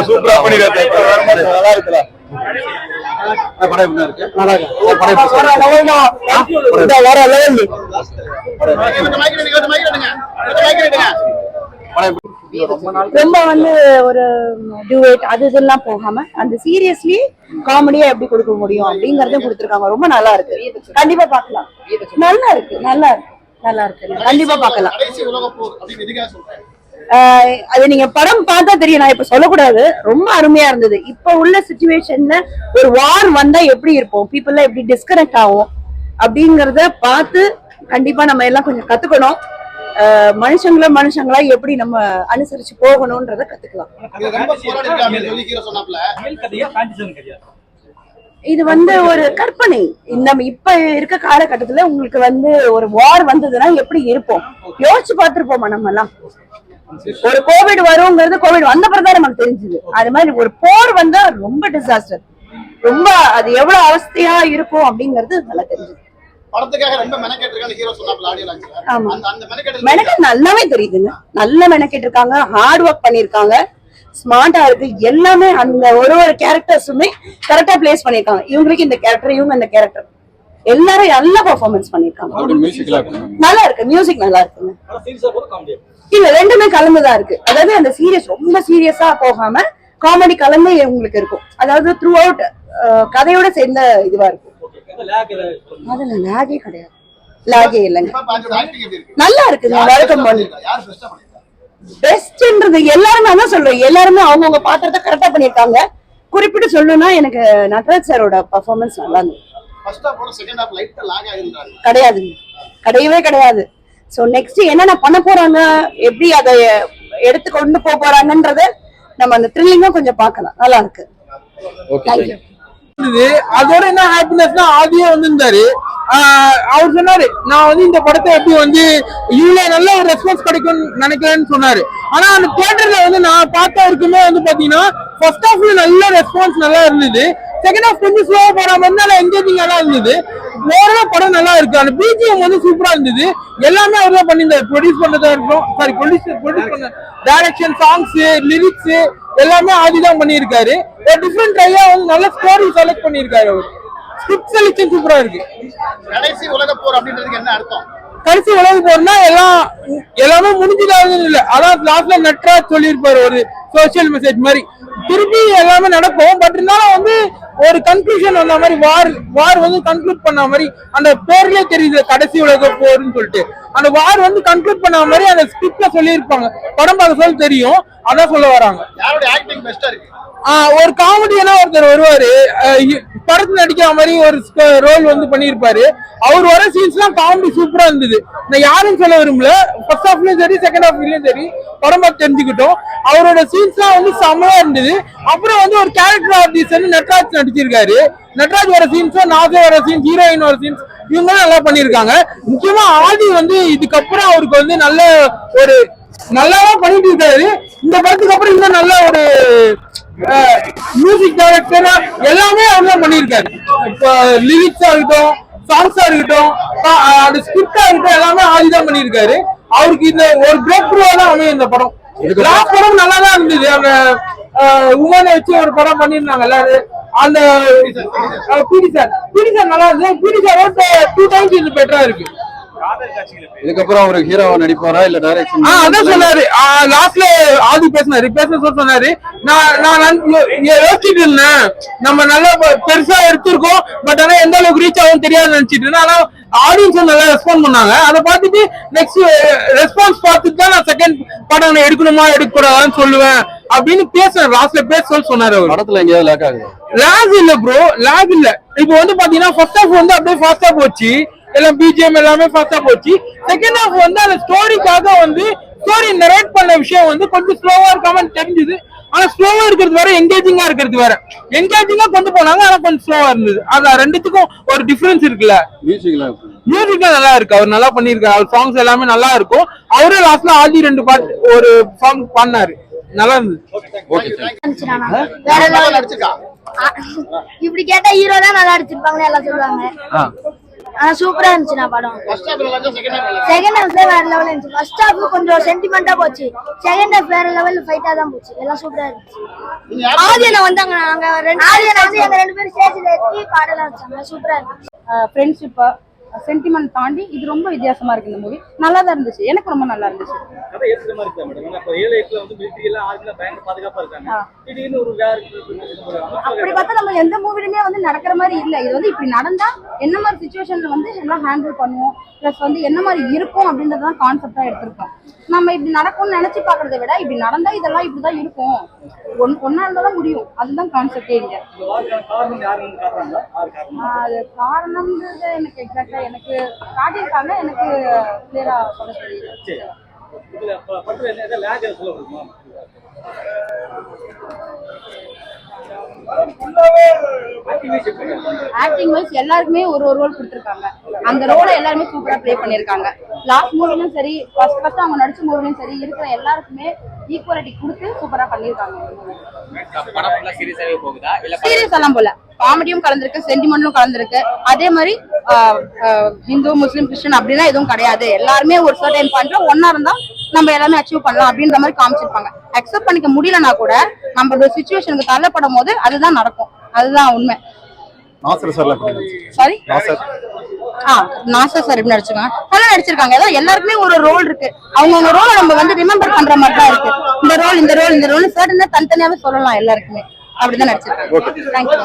சூப்பரா பண்ணிருக்காரு. நல்லா இருக்குல்ல? ரொம்ப வந்து ஒரு டியூட் அது இதெல்லாம் போகாம அந்த சீரியஸ்லி காமெடியா எப்படி கொடுக்க முடியும் அப்படிங்கறத கொடுத்திருக்காங்க. ரொம்ப நல்லா இருக்கு, கண்டிப்பா பாக்கலாம். நல்லா இருக்கு, நல்லா இருக்கு, நல்லா இருக்கு, கண்டிப்பா பாக்கலாம். அது நீங்க படம் பார்த்தா தெரியும், நான் இப்ப சொல்லக்கூடாது. ரொம்ப அருமையா இருந்தது. இப்ப உள்ள சிச்சுவேஷன்ல ஒரு வார் வந்தா எப்படி இருப்போம், பீப்புள் எப்படி டிஸ்கனெக்ட் ஆகும் அப்படிங்கறத பார்த்து கண்டிப்பா நம்ம எல்லாம் கொஞ்சம் கத்துக்கணும். மனுஷங்களா எப்படி நம்ம அனுசரிச்சு போகணும்ன்றத கத்துக்கலாம். இது வந்து ஒரு கற்பனை. நம்ம இப்ப இருக்க காலகட்டத்துல உங்களுக்கு வந்து ஒரு வார் வந்ததுன்னா எப்படி இருப்போம் யோசிச்சு பார்த்திருப்போமா நம்ம எல்லாம்? ஒரு கோவிட் வருங்கிறது கோவிட் வந்த பிறகுதான் நமக்கு தெரிஞ்சது. அது மாதிரி ஒரு போர் வந்தா ரொம்ப டிசாஸ்டர், ரொம்ப அது எவ்வளவு அவஸ்தையா இருக்கும் அப்படிங்கிறது நல்லா தெரிஞ்சது. மெனக்கெட் நல்லாவே தெரியுதுங்க, நல்லா மெனக்கெட்டு இருக்காங்க, ஹார்ட் ஒர்க் பண்ணிருக்காங்க, ஸ்மார்ட்டா இருக்கு எல்லாமே. அந்த ஒரு கேரக்டர்ஸுமே கரெக்டா பிளேஸ் பண்ணிருக்காங்க. இவங்களுக்கு இந்த கேரக்டர், இவங்க இந்த கேரக்டர், எல்லாரும் நல்ல பெர்ஃபார்மன்ஸ் பண்ணிருக்காங்க. நல்லா இருக்கு, மியூசிக் நல்லா இருக்குங்க. இல்ல ரெண்டுமே கலந்துதான் இருக்கு. அதாவது அந்த சீரியஸ் ரொம்ப சீரியஸா போகாம காமெடி கலந்து உங்களுக்கு இருக்கும். அதாவது த்ரூ அவுட் கதையோட சேர்ந்த இதுவா இருக்கும். அதுல லாகே கிடையாது, லாகே இல்லைங்க. நல்லா இருக்குங்க. வழக்கம் பண்ணி பெஸ்ட்ன்றது எல்லாருமே தான் சொல்றேன். எல்லாருமே அவங்கவுங்க பாத்திரத்தை கரெக்டா பண்ணிருக்காங்க. குறிப்பிட்டு சொல்லணும்னா எனக்கு நட்ராஜ் சாரோட பெர்ஃபார்மன்ஸ் நல்லா இருந்தது. கிடையாது, கிடையவே கிடையாது. சோ நெக்ஸ்ட் என்னென்ன பண்ண போறாங்க, எப்படி அதை எடுத்து கொண்டு போறாங்கன்றத நம்ம அந்த த்ரில்லிங்கா கொஞ்சம் பார்க்கலாம். நல்லா இருக்கு. அதோட என்ன ஹாப்பினஸ்னா ஆதியே வந்திருந்தாரு. அவர் சொன்னாரு நான் வந்து இந்த படத்தை எப்படி வந்து இவ்வளவு நல்ல ஒரு ரெஸ்பான்ஸ் கிடைக்கும்னு நினைக்கிறேன்னு சொன்னாரு. ஆனா அந்த தியேட்டர்ல வந்து நான் பார்த்த வரைக்குமே வந்து பாத்தீங்கன்னா ஃபர்ஸ்ட் ஹாஃப்ல நல்ல ரெஸ்பான்ஸ் நல்லா இருந்தது. செகண்ட் ஹாஃப் கொஞ்சம் ஸ்லோவா போற மாதிரி நல்லா என்கேஜிங்கா தான் இருந்தது. ஓரளவு படம் நல்லா இருக்கு. அந்த பிஜிஎம் வந்து சூப்பரா இருந்தது. எல்லாமே அவர் தான் பண்ணியிருந்தாரு. ப்ரொடியூஸ் பண்ணதா இருக்கும், சாரி ப்ரொடியூஸ் பண்ண டைரக்ஷன், சாங்ஸ், லிரிக்ஸ் எல்லாமே ஆதிதான் பண்ணியிருக்காரு. ஒரு டிஃபரெண்ட் ட்ரையா வந்து நல்ல ஸ்டோரி செலக்ட் பண்ணியிருக்காரு. அவர் ஸ்கிரிப்ட் செலக்ஷன் சூப்பரா இருக்கு. கடைசி உலக போர் அப்படின்றதுக்கு என்ன அர்த்தம்? கடைசி உலக போர்னா எல்லாமே முடிஞ்சுதாது இல்ல. அதான் லாஸ்ட்ல நட்ராஜ் சொல்லியிருப்பாரு ஒரு சோசியல் மெசேஜ் மாதிரி. திருப்பி எல்லாமே நடக்கும். பட் இருந்தாலும் வந்து ஒரு கன்க்ளூஷன் வந்த மாதிரி, வார் வந்து கன்க்ளூட் பண்ண மாதிரி அந்த பேர்லயே தெரியுது கடைசி உலக போர்னு சொல்லிட்டு. அந்த வார் வந்து கன்க்ளூட் பண்ண மாதிரி அந்த ஸ்கிரிப்ட்ல சொல்லியிருப்பாங்க. படம் பார்க்க சொல்ல தெரியும், அதான் சொல்ல வராங்க. யாரோட ஆக்டிங் பெஸ்டா இருக்கு? ஒரு காமெடியனா ஒருத்தர் வருவாரு, படத்துல நடிக்கிற மாதிரி ஒரு ரோல் வந்து பண்ணிருப்பாரு. அவர் வர சீன்ஸ் எல்லாம் காமெடி சூப்பரா இருந்தது. நான் யாரும் சொல்ல விரும்பல, ஃபர்ஸ்ட் ஹாஃப்லயும் சரி செகண்ட் ஹாஃப்லயும் சரி படம் பார்த்து தெரிஞ்சுக்கிட்டோம். அவரோட சீன்ஸ் எல்லாம் வந்து செம்மையா இருந்தது. அப்புறம் வந்து ஒரு கேரக்டர் ஆர்டிஸ்ட் வந்து நட்ராஜ் நடிச்சிருக்காரு. நட்ராஜ் வர சீன்ஸ், நாசே வர சீன்ஸ், ஹீரோயின் வர சீன்ஸ் இவங்க நல்லா பண்ணிருக்காங்க. முக்கியமா ஆதி வந்து இதுக்கப்புறம் அவருக்கு வந்து நல்ல ஒரு நல்லாதான் பண்ணிட்டு இருக்காரு. இந்த படத்துக்கு அப்புறம் இன்னும் நல்ல ஒரு மியூசிக் டைரக்டர் எல்லாமே அவர் பண்ணியிருக்காரு. இப்போ லிரிக்ஸா இருக்கட்டும், சாங்ஸா இருக்கட்டும், அந்த ஸ்கிரிப்டா இருக்கட்டும் எல்லாமே ஆதிதான் பண்ணியிருக்காரு. அவருக்கு இந்த ஒரு பிரேக் த்ரூவா தான் அமையும் இந்த படம். லாஸ்ட் படம் நல்லா தான் இருந்தது. அவங்க உமனை வச்சு ஒரு படம் பண்ணிருந்தாங்க எல்லாரும். அந்த பிடி சார் நல்லா இருந்தது. பிடி சார் 2 times இது பெட்டரா இருக்கு. இதுக்கப்புறம் அவரு ஹீரோவா நடிப்பாரா இல்ல டைரக்ஷன்? அதான் சொன்னாரு லாஸ்ட்ல ஆதி பேச சொன்னாரு. நான் யோசிச்சுட்டு இருந்தேன், நம்ம நல்லா பெருசா எடுத்திருக்கோம், பட் ஆனா எந்த அளவுக்கு ரீச் ஆகும் தெரியாது நினைச்சிட்டு இருந்தேன். ஆனா ஆடியன்ஸ் நல்லா ரெஸ்பாண்ட் பண்ணாங்க. அதை பார்த்துட்டு நெக்ஸ்ட் ரெஸ்பான்ஸ் பார்த்துட்டு தான் நான் செகண்ட் படம் எடுக்கணுமா எடுக்கக்கூடாதான்னு சொல்லுவேன் அப்படின்னு பேசுறேன். லாஸ்ட்ல பேச சொன்னாரு. அவர் படத்துல எங்கேயாவது லேக் ஆகுது? லேக் இல்ல ப்ரோ, லேக் இல்ல. இப்போ வந்து பாத்தீங்கன்னா ஃபர்ஸ்ட் ஹாஃப் வந்து அப்படியே ஃபாஸ்டா போச்சு. எல்லாம் பிஜிஎம் எல்லாமே ஃபாஸ்டா போச்சு. செகண்ட் ஹாஃப் வந்து அந்த ஸ்டோரிக்காக வந்து ஸ்டோரி நரேட் பண்ண விஷயம் வந்து கொஞ்சம் ஸ்லோவா இருக்காம தெரிஞ்சுது. ஆனா ஸ்லோவா இருக்கிறது வேற, என்கேஜிங்கா இருக்கிறது வேற. என்கேஜிங்கா கொண்டு போனாங்க, ஆனா கொஞ்சம் ஸ்லோவா இருந்தது. அது ரெண்டுத்துக்கும் ஒரு டிஃபரன்ஸ் இருக்குல்ல. மியூசிக்லாம் நல்லா இருக்கு, அவர் நல்லா பண்ணிருக்காரு. அவர் சாங்ஸ் எல்லாமே நல்லா இருக்கும். அவரே லாஸ்ட்ல ஆதி 2 பாட்டு ஒரு சாங் பண்ணாரு, நல்லா இருந்தது. வேற லெவல் நடிச்சிருக்கா? இப்படி கேட்டா ஹீரோ தான் நல்லா அடிச்சிருப்பாங்கன்னு எல்லாம் சொல்லுவாங்க. ஆனா சூப்பரா இருந்துச்சுண்ணா படம். ஃபர்ஸ்ட் ஹாஃப் நல்லா இருந்துச்சு, செகண்ட் ஹாஃப் செகண்ட் ஹாஃப் வேற லெவல் இருந்துச்சு. ஃபர்ஸ்ட் ஹாஃப் கொஞ்சம் சென்டிமெண்டா போச்சு. செகண்ட் ஹாஃப் வேற லெவல் ஃபைட்டா தான் போச்சு. எல்லாம் சூப்பரா இருந்துச்சு. ஆதியனை வந்தாங்க, நாங்க ஆதியனை வந்து எங்க 2 பேரும் ஸ்டேஜ்ல ஏத்தி பாடலாம் வச்சாங்க. சூப்பரா இருந்துச்சு. ஃப்ரெண்ட்ஷிப் சென்டிமெண்ட் தாண்டி இது ரொம்ப வித்தியாசமா இருக்கு. இந்த மூவி நல்லா தான் இருந்துச்சு, எனக்கு ரொம்ப நல்லா இருந்துச்சு. கதை ஏத்துற மாதிரி இருக்கா மேடம்? இப்போ 7-8ல வந்து மிலிட்டரி எல்லாம் ஆர்மில பயங்கர பாதுகாப்பா இருக்காங்க. திடீர்னு ஒரு வேற அப்படி பார்த்தா நம்ம எந்த மூவிலுமே வந்து நடக்கிற மாதிரி இல்ல. இது வந்து இப்படி நடந்தா என்ன மாதிரி சுச்சுவேஷன்ல வந்து எல்லாம் ஹேண்டில் பண்ணுவோம், பிளஸ் வந்து என்ன மாதிரி இருக்கும் அப்படின்றதான் கான்செப்டா எடுத்திருக்கோம். நம்ம இப்படி நடக்கும்னு நினைச்சு பாக்குறதை விட இப்படி நடந்தா இதெல்லாம் இப்படிதான் இருக்கும், ஒன்னா இருந்தாலும் முடியும், அதுதான் கான்செப்டே இங்க. காரணம் யாருன்னு காட்டுறாங்களா? அது காரணம்ன்றது எனக்கு எக்ஸாக்டா எனக்கு காட்டியிருக்காங்க, எனக்கு கிளியரா சொல்ல தெரியல. இதுல பட்டு என்ன லேக் சொல்ல முடியுமா? ஆக்டிங் வைஸ் எல்லாருக்குமே ஒரு ரோல் கொடுத்திருக்காங்க. அந்த ரோலை எல்லாருமே சூப்பரா ப்ளே பண்ணிருக்காங்க. லாஸ்ட் மூவிலும் சரி, ஃபர்ஸ்ட் அவங்க நடிச்ச மூவிலும் சரி, இருக்கிற எல்லாருக்குமே ஈக்குவாலிட்டி கொடுத்து சூப்பரா பண்ணிருக்காங்க. சீரியஸ் எல்லாம் போல, காமெடியும் கலந்துருக்கு, சென்டிமெண்ட்டும் கலந்துருக்கு. அதே மாதிரி ஹிந்து, முஸ்லீம், கிறிஸ்டின் அப்படின்னா எதுவும் கிடையாது. எல்லாருமே ஒரு சர்டன் பாயிண்ட்ல ஒன்னா இருந்தா நம்ம எல்லாமே அச்சீவ் பண்ணலாம் அப்படின்ற மாதிரி காமிச்சிருப்பாங்க. அக்செப்ட் பண்ணிக்க முடியலன்னா கூட நம்ம ஒரு சிச்சுவேஷனுக்கு தள்ளப்படும் போது அதுதான் நடக்கும், அதுதான் உண்மை. சாரி, நாசர் சார் எப்படி நடிச்சிருக்காங்க? நல்லா நடிச்சிருக்காங்க. ஏதோ எல்லாருக்குமே ஒரு ரோல் இருக்கு, அவங்கவுங்க ரோலை நம்ம வந்து ரிமெம்பர் பண்ற மாதிரி தான் இருக்கு. இந்த ரோல் சர்டன் தனித்தனியாவே சொல்லலாம், எல்லாருக்குமே அப்படிதான் நடிச்சிருக்காங்க. தேங்க்யூ.